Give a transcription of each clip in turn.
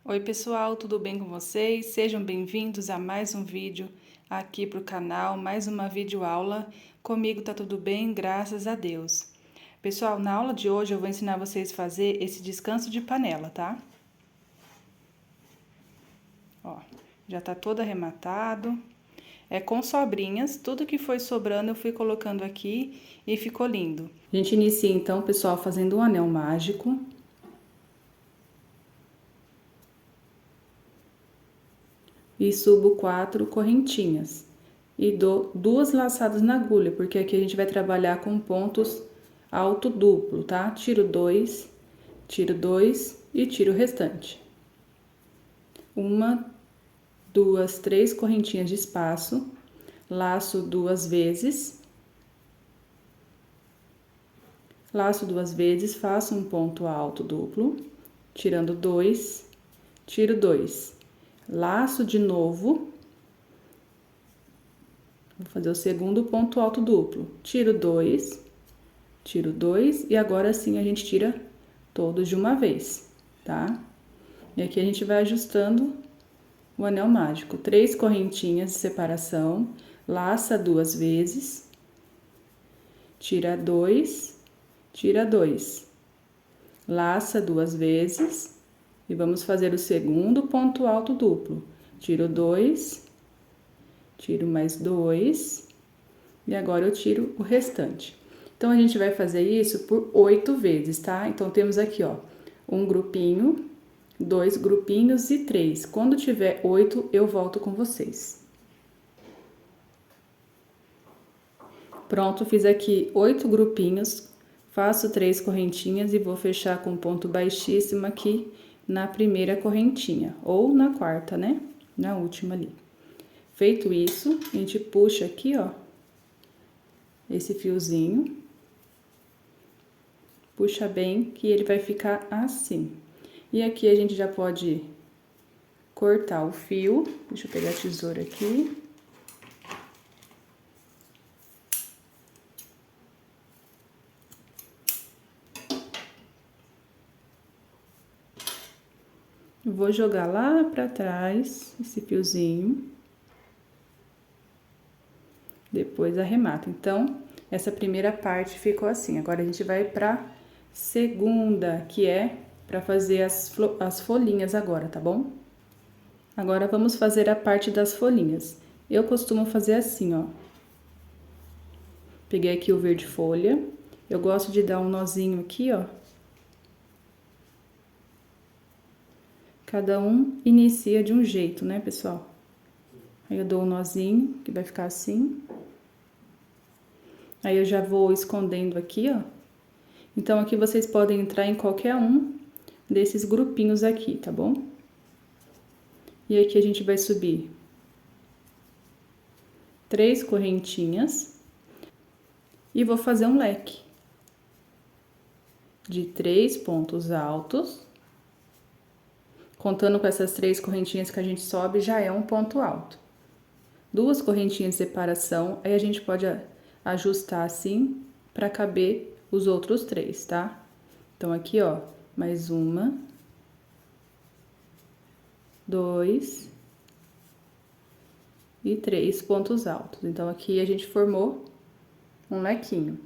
Oi pessoal, tudo bem com vocês? Sejam bem-vindos a mais um vídeo aqui para o canal, mais uma videoaula. Comigo tá tudo bem, graças a Deus. Pessoal, na aula de hoje eu vou ensinar vocês a fazer esse descanso de panela, tá? Ó, já tá todo arrematado. É com sobrinhas, tudo que foi sobrando eu fui colocando aqui e ficou lindo. A gente inicia então, pessoal, fazendo um anel mágico. E subo 4 correntinhas e dou 2 laçadas na agulha, porque aqui a gente vai trabalhar com pontos alto duplo, tá? Tiro 2 e tiro o restante. 1, 2, 3 correntinhas de espaço, laço 2 vezes, laço 2 vezes, faço um ponto alto duplo, tirando 2, tiro 2. Laço de novo, vou fazer o segundo ponto alto duplo, tiro 2 e agora sim a gente tira todos de uma vez, tá? E aqui a gente vai ajustando o anel mágico, 3 correntinhas de separação, laça 2 vezes, tira 2, laça 2 vezes. E vamos fazer o segundo ponto alto duplo. Tiro 2, tiro mais 2, e agora eu tiro o restante. Então, a gente vai fazer isso por 8 vezes, tá? Então, temos aqui, ó, um grupinho, 2 grupinhos e 3. Quando tiver 8, eu volto com vocês. Pronto, fiz aqui 8 grupinhos, faço 3 correntinhas e vou fechar com ponto baixíssimo aqui na primeira correntinha, ou na quarta, né? Na última ali. Feito isso, a gente puxa aqui, ó, esse fiozinho. Puxa bem, que ele vai ficar assim. E aqui a gente já pode cortar o fio. Deixa eu pegar a tesoura aqui. Vou jogar lá pra trás esse fiozinho. Depois arremato. Então, essa primeira parte ficou assim. Agora, a gente vai pra segunda, que é pra fazer as folhinhas agora, tá bom? Agora, vamos fazer a parte das folhinhas. Eu costumo fazer assim, ó. Peguei aqui o verde folha. Eu gosto de dar um nozinho aqui, ó. Cada um inicia de um jeito, né, pessoal? Aí, eu dou um nozinho, que vai ficar assim. Aí, eu já vou escondendo aqui, ó. Então, aqui vocês podem entrar em qualquer um desses grupinhos aqui, tá bom? E aqui a gente vai subir 3 correntinhas e vou fazer um leque de 3 pontos altos. Contando com essas 3 correntinhas que a gente sobe, já é um ponto alto. 2 correntinhas de separação, aí a gente pode ajustar assim para caber os outros 3, tá? Então, aqui, ó, mais 1, 2 e 3 pontos altos. Então, aqui a gente formou um lequinho.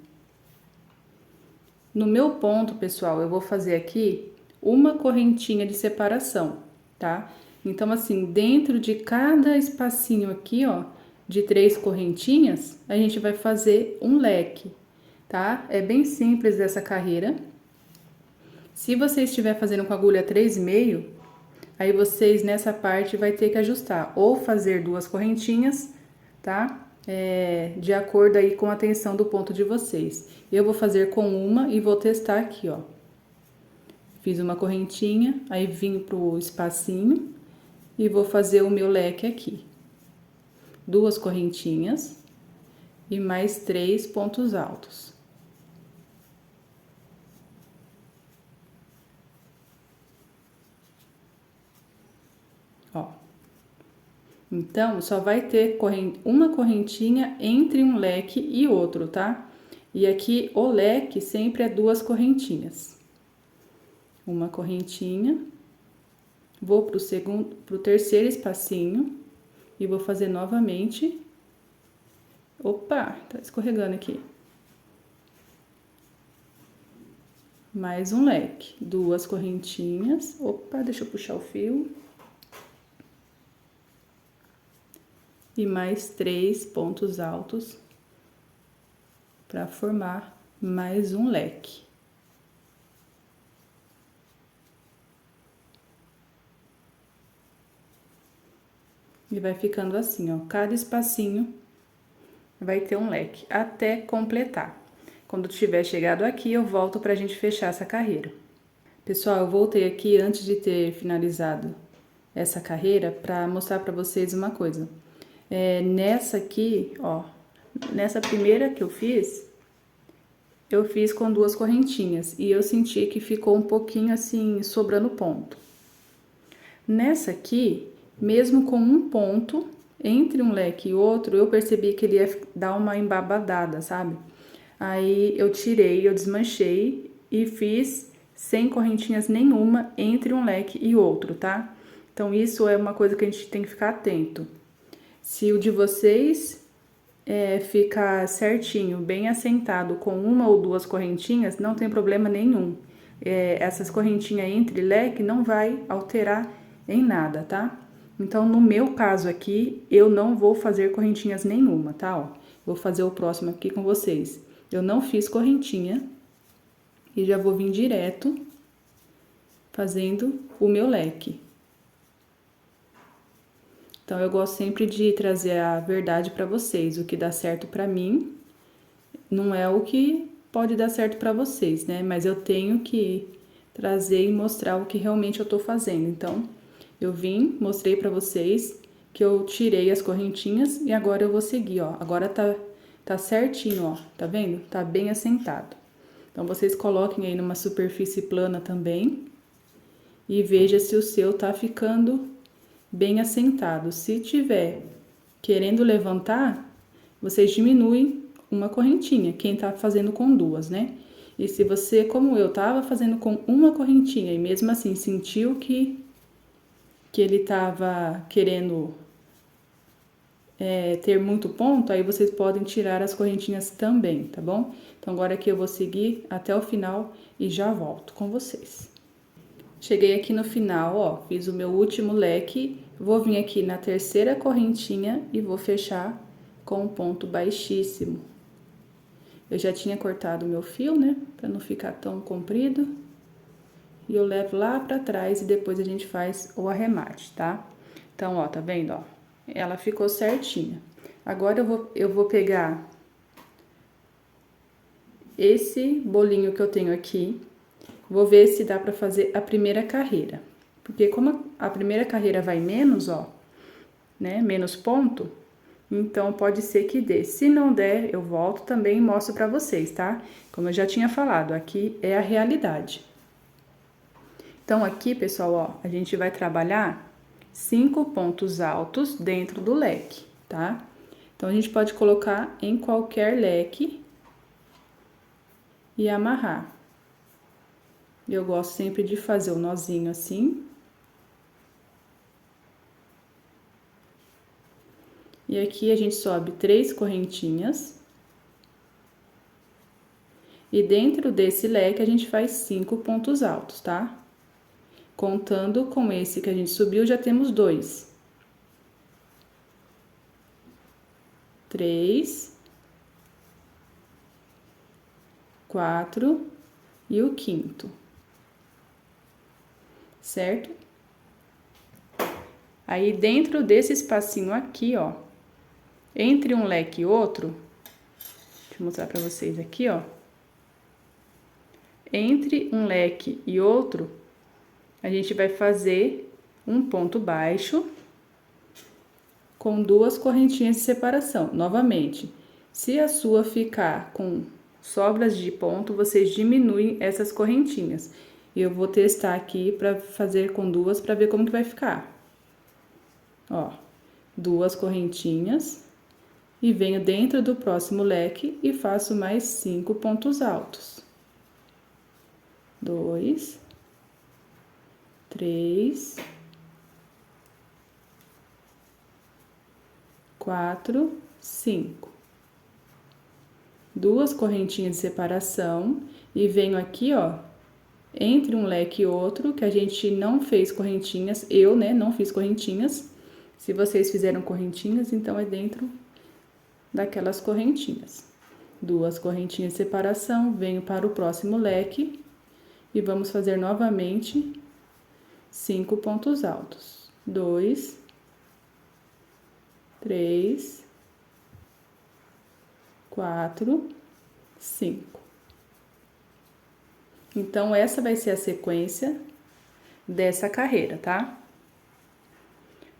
No meu ponto, pessoal, eu vou fazer aqui uma correntinha de separação, tá? Então, assim, dentro de cada espacinho aqui, ó, de 3 correntinhas, a gente vai fazer um leque, tá? É bem simples essa carreira. Se você estiver fazendo com agulha 3,5, aí vocês nessa parte vai ter que ajustar, ou fazer 2 correntinhas, tá? De acordo aí com a tensão do ponto de vocês. Eu vou fazer com uma e vou testar aqui, ó. Fiz uma correntinha, aí vim pro espacinho e vou fazer o meu leque aqui. 2 correntinhas e mais 3 pontos altos. Ó. Então, só vai ter uma correntinha entre um leque e outro, tá? E aqui o leque sempre é 2 correntinhas. Uma correntinha, Vou pro terceiro espacinho e vou fazer novamente. Opa, tá escorregando aqui. Mais um leque, 2 correntinhas. Opa, deixa eu puxar o fio. E mais 3 pontos altos para formar mais um leque. E vai ficando assim, ó, cada espacinho vai ter um leque, até completar. Quando tiver chegado aqui, eu volto pra gente fechar essa carreira. Pessoal, eu voltei aqui antes de ter finalizado essa carreira pra mostrar pra vocês uma coisa. Nessa aqui, ó, nessa primeira que eu fiz com 2 correntinhas e eu senti que ficou um pouquinho assim, sobrando ponto. Nessa aqui, mesmo com um ponto, entre um leque e outro, eu percebi que ele ia dar uma embabadada, sabe? Aí eu tirei, eu desmanchei e fiz sem correntinhas nenhuma entre um leque e outro, tá? Então, isso é uma coisa que a gente tem que ficar atento. Se o de vocês ficar certinho, bem assentado, com 1 ou 2 correntinhas, não tem problema nenhum. Essas correntinhas entre leque não vai alterar em nada, tá? Então, no meu caso aqui, eu não vou fazer correntinhas nenhuma, tá? Ó, vou fazer o próximo aqui com vocês. Eu não fiz correntinha e já vou vir direto fazendo o meu leque. Então, eu gosto sempre de trazer a verdade pra vocês. O que dá certo pra mim não é o que pode dar certo pra vocês, né? Mas eu tenho que trazer e mostrar o que realmente eu tô fazendo. Então, eu vim, mostrei pra vocês que eu tirei as correntinhas e agora eu vou seguir, ó. Agora tá certinho, ó. Tá vendo? Tá bem assentado. Então, vocês coloquem aí numa superfície plana também e veja se o seu tá ficando bem assentado. Se tiver querendo levantar, vocês diminuem uma correntinha, quem tá fazendo com 2, né? E se você, como eu, tava fazendo com uma correntinha e mesmo assim sentiu que ele tava querendo ter muito ponto, aí vocês podem tirar as correntinhas também, tá bom? Então, agora aqui eu vou seguir até o final e já volto com vocês. Cheguei aqui no final, ó, fiz o meu último leque, vou vir aqui na terceira correntinha e vou fechar com um ponto baixíssimo. Eu já tinha cortado o meu fio, né, pra não ficar tão comprido. E eu levo lá pra trás e depois a gente faz o arremate, tá? Então, ó, tá vendo, ó? Ela ficou certinha. Agora eu vou pegar esse bolinho que eu tenho aqui, vou ver se dá pra fazer a primeira carreira. Porque como a primeira carreira vai menos, ó, né, menos ponto, então pode ser que dê. Se não der, eu volto também e mostro pra vocês, tá? Como eu já tinha falado, aqui é a realidade. Então, aqui, pessoal, ó, a gente vai trabalhar 5 pontos altos dentro do leque, tá? Então, a gente pode colocar em qualquer leque e amarrar. Eu gosto sempre de fazer o nozinho assim. E aqui a gente sobe 3 correntinhas. E dentro desse leque a gente faz 5 pontos altos, tá? Contando com esse que a gente subiu, já temos 2. 3, 4 e o quinto. Certo? Aí, dentro desse espacinho aqui, ó, entre um leque e outro, deixa eu mostrar pra vocês aqui, ó. Entre um leque e outro, a gente vai fazer um ponto baixo com 2 correntinhas de separação. Novamente, se a sua ficar com sobras de ponto, vocês diminuem essas correntinhas. Eu vou testar aqui pra fazer com 2 pra ver como que vai ficar. Ó, 2 correntinhas e venho dentro do próximo leque e faço mais 5 pontos altos. 2, 3, 4, 5. 2 correntinhas de separação e venho aqui, ó, entre um leque e outro, que a gente não fez correntinhas, eu, né, não fiz correntinhas. Se vocês fizeram correntinhas, então é dentro daquelas correntinhas. 2 correntinhas de separação, venho para o próximo leque e vamos fazer novamente 5 pontos altos. 2, 3, 4, 5. Então, essa vai ser a sequência dessa carreira, tá?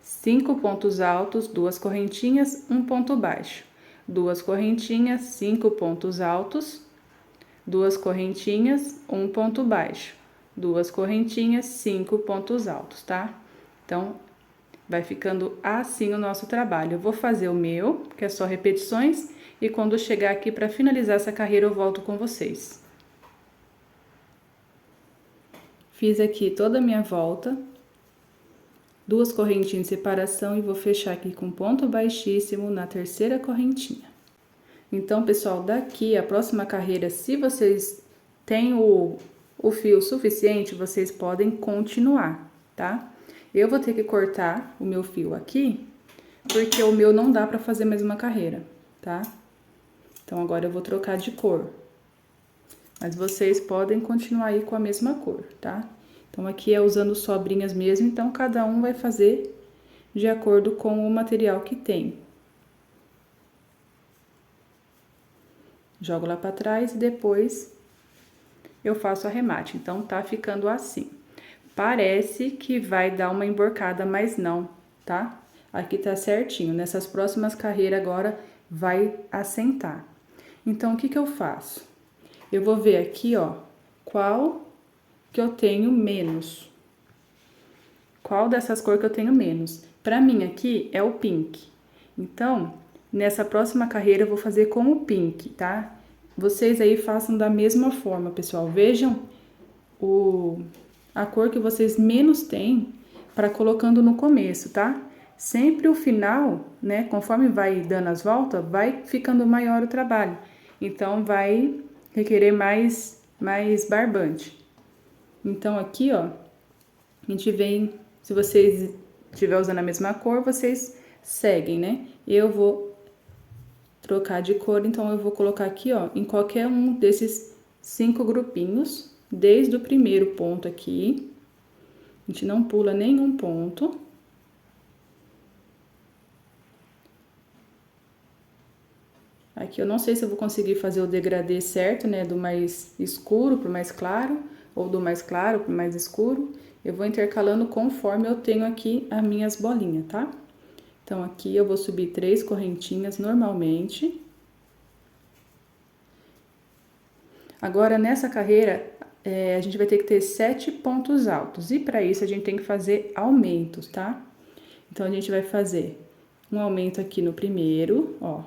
5 pontos altos, 2 correntinhas, 1 ponto baixo. 2 correntinhas, 5 pontos altos, 2 correntinhas, 1 ponto baixo. 2 correntinhas, 5 pontos altos, tá? Então, vai ficando assim o nosso trabalho. Eu vou fazer o meu, que é só repetições, e quando chegar aqui para finalizar essa carreira, eu volto com vocês. Fiz aqui toda a minha volta, 2 correntinhas de separação e vou fechar aqui com ponto baixíssimo na terceira correntinha. Então, pessoal, daqui a próxima carreira, se vocês têm o fio suficiente, vocês podem continuar, tá? Eu vou ter que cortar o meu fio aqui, porque o meu não dá pra fazer mais uma carreira, tá? Então, agora eu vou trocar de cor. Mas vocês podem continuar aí com a mesma cor, tá? Então, aqui é usando sobrinhas mesmo, então cada um vai fazer de acordo com o material que tem. Jogo lá pra trás e depois eu faço arremate. Então, tá ficando assim. Parece que vai dar uma emborcada, mas não, tá? Aqui tá certinho. Nessas próximas carreiras agora vai assentar. Então, o que que eu faço? Eu vou ver aqui, ó, qual que eu tenho menos. Qual dessas cores que eu tenho menos? Pra mim aqui é o pink. Então, nessa próxima carreira eu vou fazer com o pink, tá? Vocês aí façam da mesma forma, pessoal. Vejam a cor que vocês menos têm para colocando no começo, tá? Sempre o final, né, conforme vai dando as voltas, vai ficando maior o trabalho. Então, vai requerer mais barbante. Então, aqui, ó, a gente vem, se vocês estiver usando a mesma cor, vocês seguem, né? Eu vou trocar de cor, então eu vou colocar aqui, ó, em qualquer um desses 5 grupinhos, desde o primeiro ponto aqui. A gente não pula nenhum ponto. Aqui eu não sei se eu vou conseguir fazer o degradê certo, né, do mais escuro pro mais claro, ou do mais claro pro mais escuro. Eu vou intercalando conforme eu tenho aqui as minhas bolinhas, tá? Então, aqui eu vou subir 3 correntinhas normalmente. Agora, nessa carreira, a gente vai ter que ter 7 pontos altos. E para isso, a gente tem que fazer aumentos, tá? Então, a gente vai fazer um aumento aqui no primeiro, ó.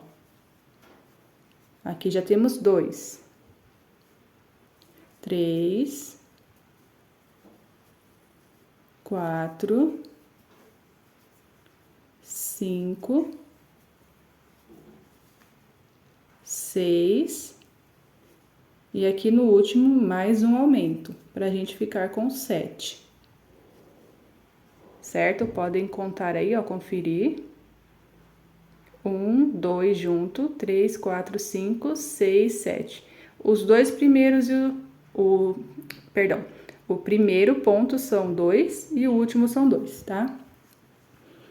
Aqui já temos 2. 3. 4. 5. 6. E aqui no último, mais um aumento, pra gente ficar com 7. Certo? Podem contar aí, ó, conferir. 1, 2 junto, 3, 4, 5, 6, 7. Os dois primeiros e o primeiro ponto são 2 e o último são 2, tá?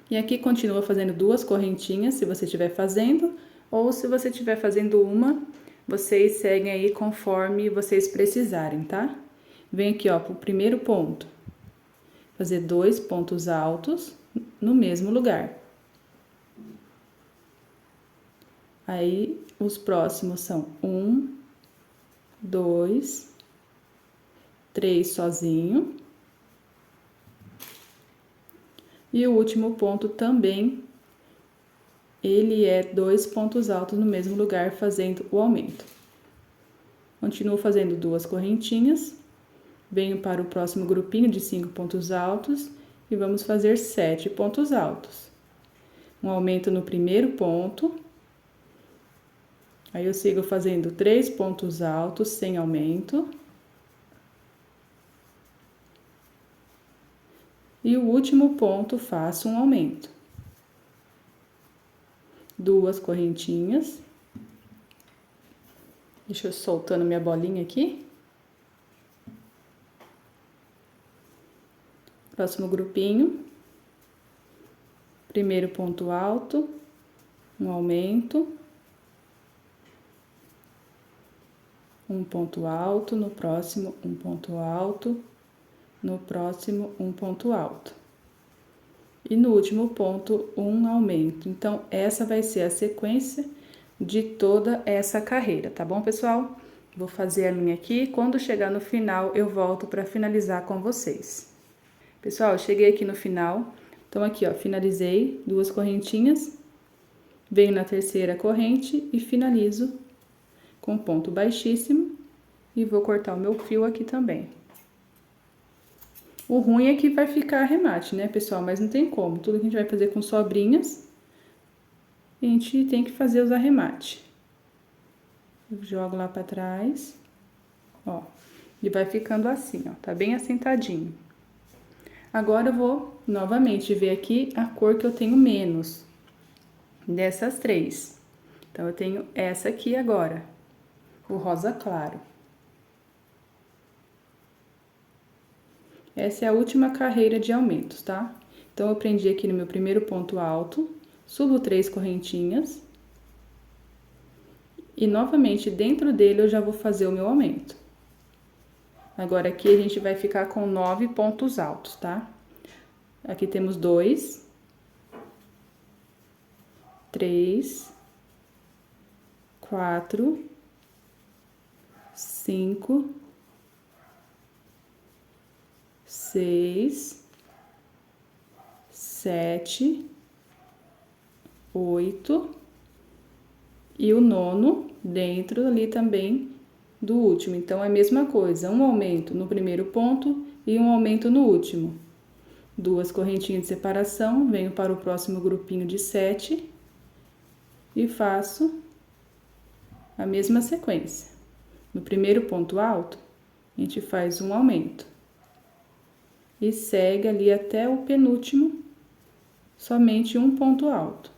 E aqui continua fazendo 2 correntinhas, se você estiver fazendo, ou se você estiver fazendo uma, vocês seguem aí conforme vocês precisarem, tá? Vem aqui, ó, pro primeiro ponto. Fazer 2 pontos altos no mesmo lugar. Aí, os próximos são 1, 2, 3 sozinho. E o último ponto também, ele é 2 pontos altos no mesmo lugar, fazendo o aumento. Continuo fazendo 2 correntinhas, venho para o próximo grupinho de 5 pontos altos e vamos fazer 7 pontos altos. um aumento no primeiro ponto. Aí eu sigo fazendo 3 pontos altos sem aumento. E o último ponto faço um aumento. 2 correntinhas. Deixa eu soltando minha bolinha aqui. Próximo grupinho. Primeiro ponto alto, um aumento. Um ponto alto, no próximo um ponto alto, no próximo um ponto alto. E no último ponto, um aumento. Então, essa vai ser a sequência de toda essa carreira, tá bom, pessoal? Vou fazer a minha aqui, quando chegar no final, eu volto para finalizar com vocês. Pessoal, eu cheguei aqui no final, então aqui, ó, finalizei 2 correntinhas, venho na terceira corrente e finalizo com ponto baixíssimo e vou cortar o meu fio aqui também. O ruim é que vai ficar arremate, né, pessoal? Mas não tem como. Tudo que a gente vai fazer com sobrinhas, a gente tem que fazer os arremates. Eu jogo lá pra trás, ó. E vai ficando assim, ó. Tá bem assentadinho. Agora eu vou novamente ver aqui a cor que eu tenho menos dessas 3. Então, eu tenho essa aqui agora, o rosa claro. Essa é a última carreira de aumentos, tá? Então, eu prendi aqui no meu primeiro ponto alto, subo 3 correntinhas. E, novamente, dentro dele, eu já vou fazer o meu aumento. Agora, aqui, a gente vai ficar com 9 pontos altos, tá? Aqui temos 2, 3, 4, 5, 6, 7, 8 e o 9º dentro ali também do último. Então, é a mesma coisa, um aumento no primeiro ponto e um aumento no último. 2 correntinhas de separação, venho para o próximo grupinho de 7 e faço a mesma sequência. No primeiro ponto alto, a gente faz um aumento. E segue ali até o penúltimo, somente um ponto alto.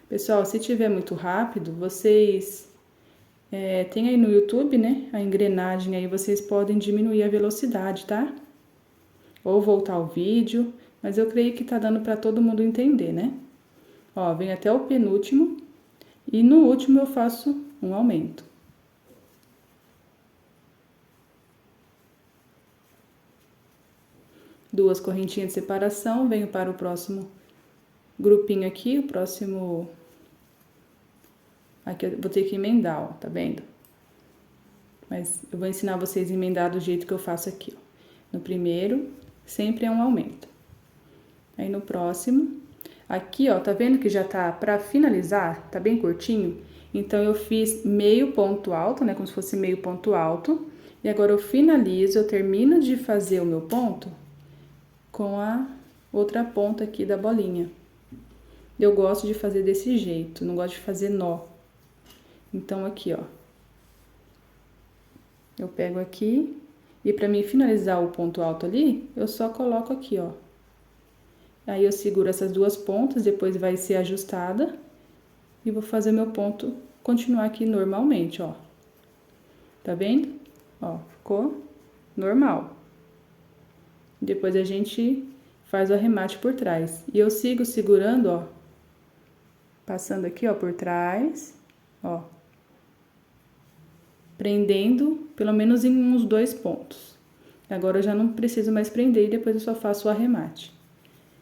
Pessoal, se tiver muito rápido, vocês tem aí no YouTube, né, a engrenagem aí, vocês podem diminuir a velocidade, tá? Ou voltar o vídeo, mas eu creio que tá dando para todo mundo entender, né? Ó, vem até o penúltimo e no último eu faço um aumento. Duas correntinhas de separação, venho para o próximo grupinho aqui, o próximo... Aqui eu vou ter que emendar, ó, tá vendo? Mas eu vou ensinar vocês a emendar do jeito que eu faço aqui, ó. No primeiro, sempre é um aumento. Aí no próximo, aqui, ó, tá vendo que já tá pra finalizar, tá bem curtinho? Então, eu fiz meio ponto alto, né, como se fosse meio ponto alto. E agora eu finalizo, eu termino de fazer o meu ponto com a outra ponta aqui da bolinha. Eu gosto de fazer desse jeito, não gosto de fazer nó. Então, aqui, ó. Eu pego aqui e pra mim finalizar o ponto alto ali, eu só coloco aqui, ó. Aí, eu seguro essas duas pontas, depois vai ser ajustada. E vou fazer meu ponto, continuar aqui normalmente, ó. Tá vendo? Ó, ficou normal. Depois a gente faz o arremate por trás. E eu sigo segurando, ó. Passando aqui, ó, por trás, ó. Prendendo, pelo menos em uns 2 pontos. Agora eu já não preciso mais prender e depois eu só faço o arremate.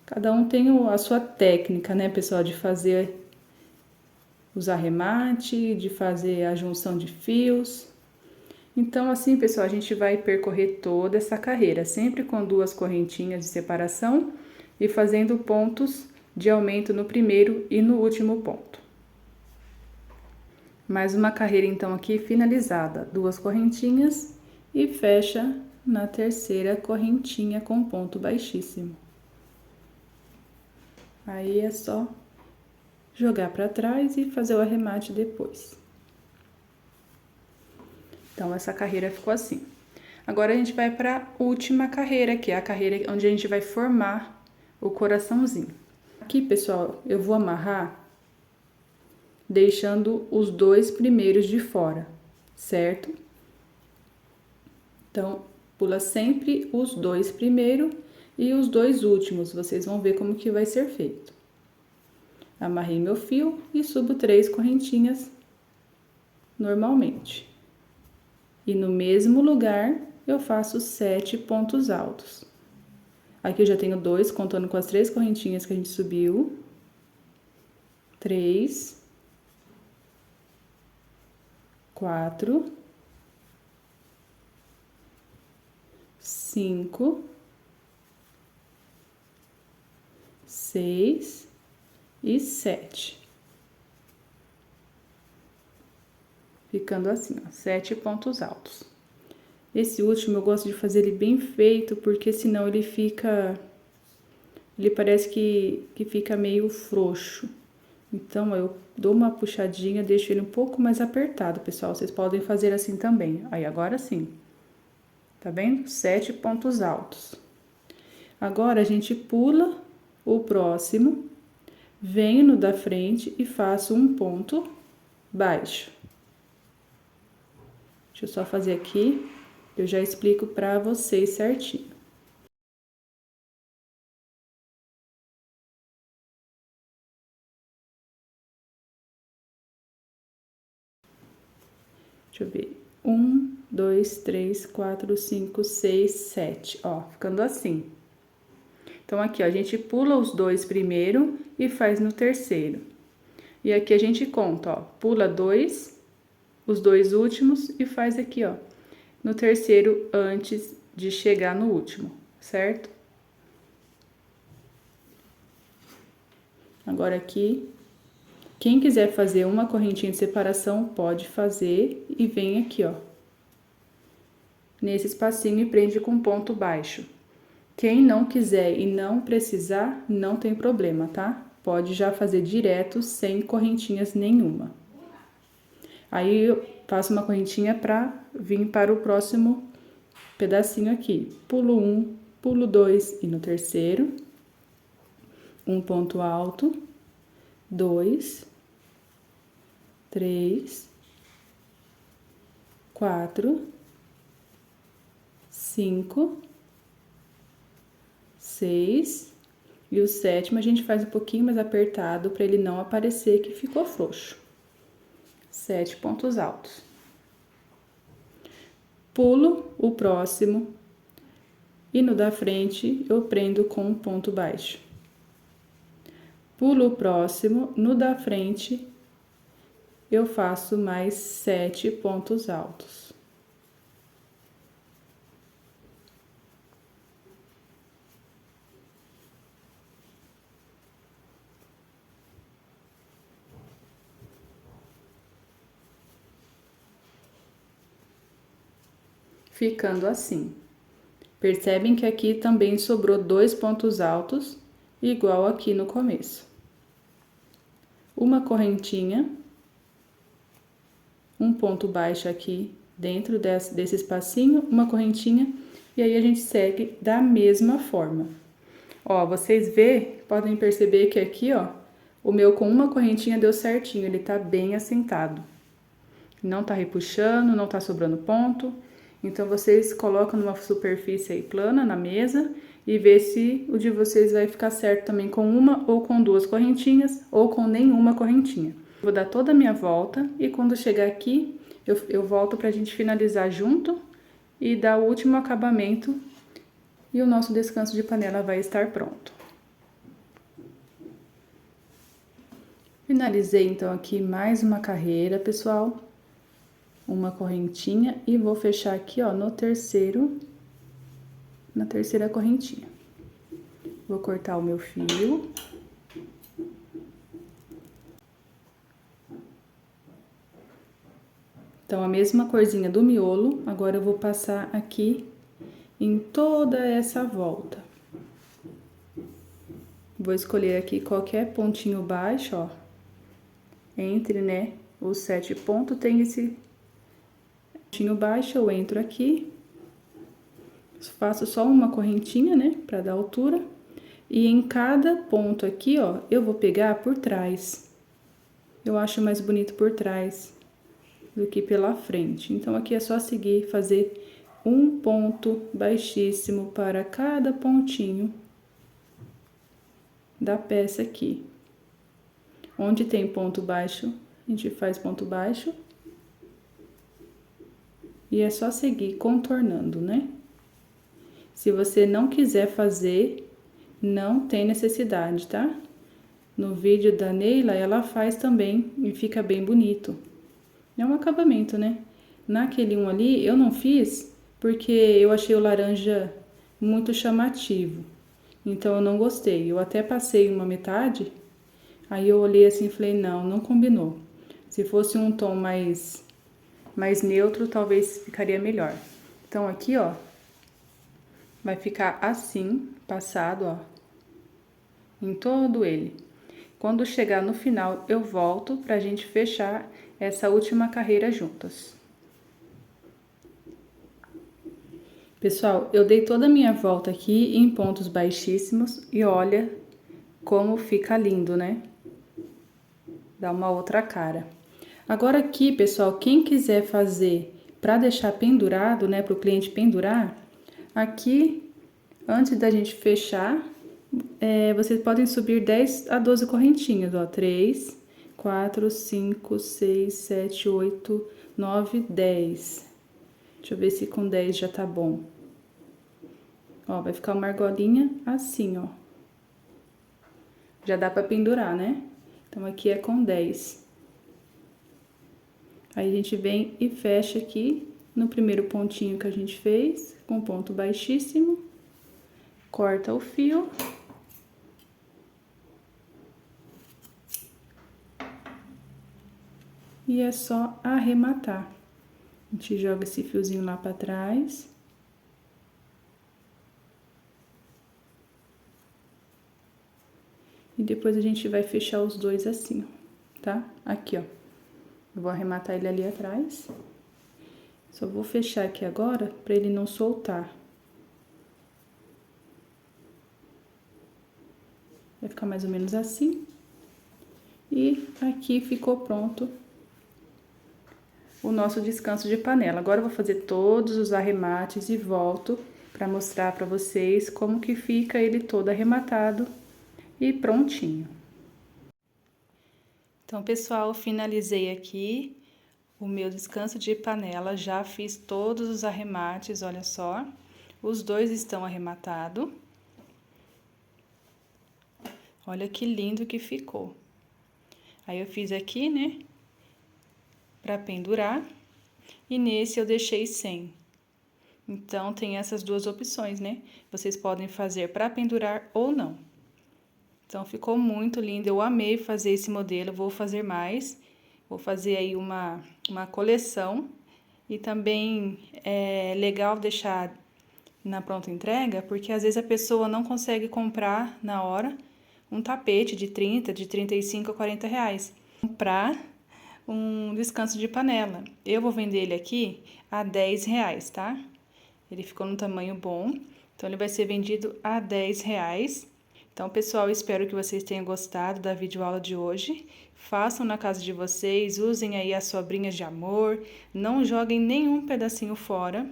Cada um tem a sua técnica, né, pessoal, de fazer os arremates, de fazer a junção de fios. Então, assim, pessoal, a gente vai percorrer toda essa carreira, sempre com 2 correntinhas de separação e fazendo pontos de aumento no primeiro e no último ponto. Mais uma carreira, então, aqui finalizada, 2 correntinhas e fecha na terceira correntinha com ponto baixíssimo. Aí é só jogar pra trás e fazer o arremate depois. Então, essa carreira ficou assim. Agora, a gente vai pra última carreira, que é a carreira onde a gente vai formar o coraçãozinho. Aqui, pessoal, eu vou amarrar deixando os 2 primeiros de fora, certo? Então, pula sempre os 2 primeiros e os 2 últimos, vocês vão ver como que vai ser feito. Amarrei meu fio e subo 3 correntinhas normalmente. E no mesmo lugar, eu faço 7 pontos altos. Aqui eu já tenho 2, contando com as 3 correntinhas que a gente subiu. 3, 4, 5, 6 e 7. Ficando assim, ó, 7 pontos altos. Esse último eu gosto de fazer ele bem feito, porque senão ele fica... Ele parece que fica meio frouxo. Então, eu dou uma puxadinha, deixo ele um pouco mais apertado, pessoal. Vocês podem fazer assim também. Aí, agora sim. Tá vendo? 7 pontos altos. Agora, a gente pula o próximo, venho no da frente e faço um ponto baixo. Deixa eu só fazer aqui, eu já explico pra vocês certinho. Deixa eu ver. 1, 2, 3, 4, 5, 6, 7. Ó, ficando assim. Então, aqui, ó, a gente pula os 2 primeiro e faz no terceiro. E aqui a gente conta, ó, pula 2, os 2 últimos e faz aqui, ó, no terceiro antes de chegar no último, certo? Agora aqui, quem quiser fazer uma correntinha de separação, pode fazer e vem aqui, ó, nesse espacinho e prende com ponto baixo. Quem não quiser e não precisar, não tem problema, tá? Pode já fazer direto, sem correntinhas nenhuma. Aí, eu faço uma correntinha pra vir para o próximo pedacinho aqui. Pulo 1, pulo 2 e no terceiro, um ponto alto, 2, 3, 4, 5, 6 e o sétimo a gente faz um pouquinho mais apertado para ele não aparecer que ficou frouxo. 7 pontos altos. Pulo o próximo e no da frente eu prendo com um ponto baixo. Pulo o próximo, no da frente eu faço mais 7 pontos altos. Ficando assim. Percebem que aqui também sobrou 2 pontos altos, igual aqui no começo. Uma correntinha, um ponto baixo aqui dentro desse espacinho, uma correntinha, e aí a gente segue da mesma forma. Ó, vocês podem perceber que aqui, ó, o meu com uma correntinha deu certinho, ele tá bem assentado. Não tá repuxando, não tá sobrando ponto. Então, vocês colocam numa superfície aí plana na mesa e vê se o de vocês vai ficar certo também com uma ou com 2 correntinhas ou com nenhuma correntinha. Vou dar toda a minha volta e quando chegar aqui, eu volto pra gente finalizar junto e dar o último acabamento e o nosso descanso de panela vai estar pronto. Finalizei então aqui mais uma carreira, pessoal. Uma correntinha e vou fechar aqui, ó, na terceira correntinha. Vou cortar o meu fio. Então, a mesma corzinha do miolo, agora eu vou passar aqui em toda essa volta. Vou escolher aqui qualquer pontinho baixo, ó. Entre, né, os 7 pontos, tem esse pontinho baixo, eu entro aqui. Faço só uma correntinha, né, pra dar altura. E em cada ponto aqui, ó, eu vou pegar por trás. Eu acho mais bonito por trás do que pela frente. Então, aqui é só seguir, fazer um ponto baixíssimo para cada pontinho da peça aqui. Onde tem ponto baixo, a gente faz ponto baixo. E é só seguir contornando, né? Se você não quiser fazer, não tem necessidade, tá? No vídeo da Neila, ela faz também e fica bem bonito. É um acabamento, né? Naquele um ali, eu não fiz porque eu achei o laranja muito chamativo. Então, eu não gostei. Eu até passei uma metade, aí eu olhei assim e falei, não combinou. Se fosse um tom mais neutro, talvez ficaria melhor. Então, aqui, ó, vai ficar assim, passado, ó, em todo ele. Quando chegar no final, eu volto pra gente fechar essa última carreira juntas. Pessoal, eu dei toda a minha volta aqui em pontos baixíssimos e olha como fica lindo, né? Dá uma outra cara. Agora aqui, pessoal, quem quiser fazer pra deixar pendurado, né, pro cliente pendurar, aqui, antes da gente fechar, vocês podem subir 10 a 12 correntinhas, ó, 3, 4, 5, 6, 7, 8, 9, 10. Deixa eu ver se com 10 já tá bom. Ó, vai ficar uma argolinha assim, ó. Já dá pra pendurar, né? Então, aqui é com 10. Aí, a gente vem e fecha aqui no primeiro pontinho que a gente fez, com ponto baixíssimo. Corta o fio. E é só arrematar. A gente joga esse fiozinho lá pra trás. E depois a gente vai fechar os dois assim, ó, tá? Aqui, ó. Eu vou arrematar ele ali atrás. Só vou fechar aqui agora pra ele não soltar. Vai ficar mais ou menos assim. E aqui ficou pronto o nosso descanso de panela. Agora eu vou fazer todos os arremates e volto para mostrar para vocês como que fica ele todo arrematado e prontinho. Então, pessoal, finalizei aqui o meu descanso de panela, já fiz todos os arremates, olha só. Os dois estão arrematados. Olha que lindo que ficou. Aí, eu fiz aqui, né, pra pendurar, e nesse eu deixei sem. Então, tem essas duas opções, né? Vocês podem fazer pra pendurar ou não. Então, ficou muito lindo, eu amei fazer esse modelo, vou fazer mais. Vou fazer aí uma coleção. E também é legal deixar na pronta entrega, porque às vezes a pessoa não consegue comprar na hora um tapete de 30, de 35 a 40 reais. Comprar um descanso de panela. Eu vou vender ele aqui a 10 reais, tá? Ele ficou num tamanho bom, então ele vai ser vendido a 10 reais. Então, pessoal, espero que vocês tenham gostado da videoaula de hoje. Façam na casa de vocês, usem aí as sobrinhas de amor, não joguem nenhum pedacinho fora,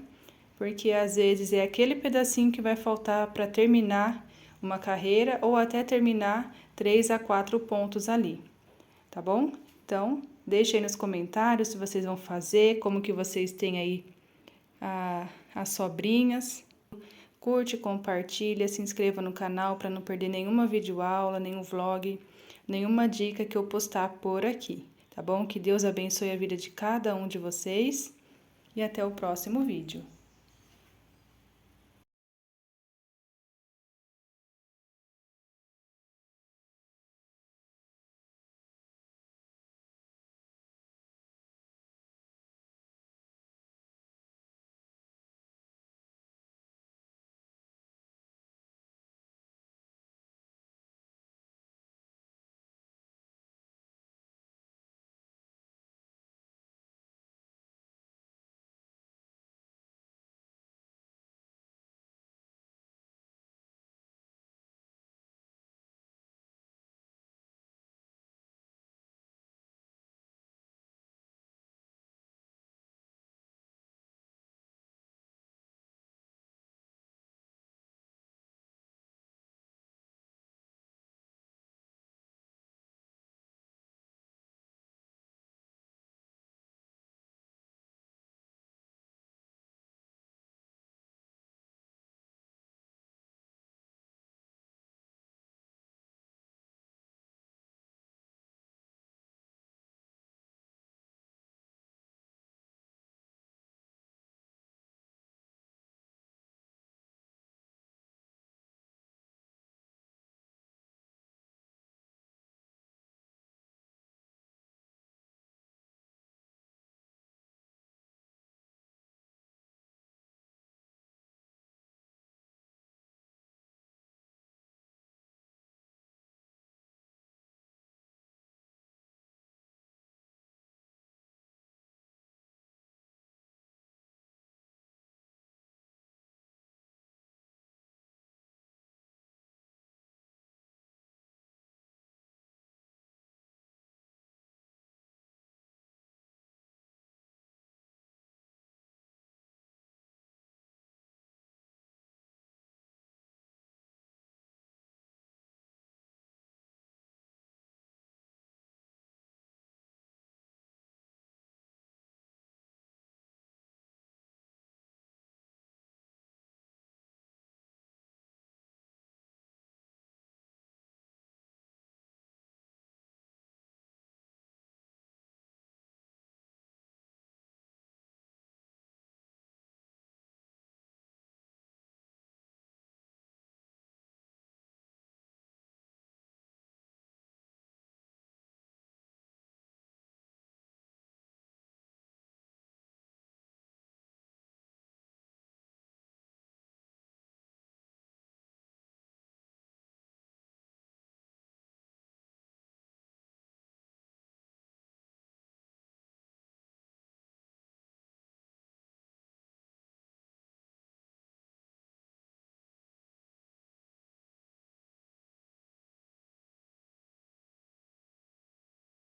porque às vezes é aquele pedacinho que vai faltar para terminar uma carreira ou até terminar 3 a 4 pontos ali, tá bom? Então, deixem aí nos comentários se vocês vão fazer, como que vocês têm aí as sobrinhas. Curte, compartilha, se inscreva no canal para não perder nenhuma videoaula, nenhum vlog, nenhuma dica que eu postar por aqui, tá bom? Que Deus abençoe a vida de cada um de vocês e até o próximo vídeo.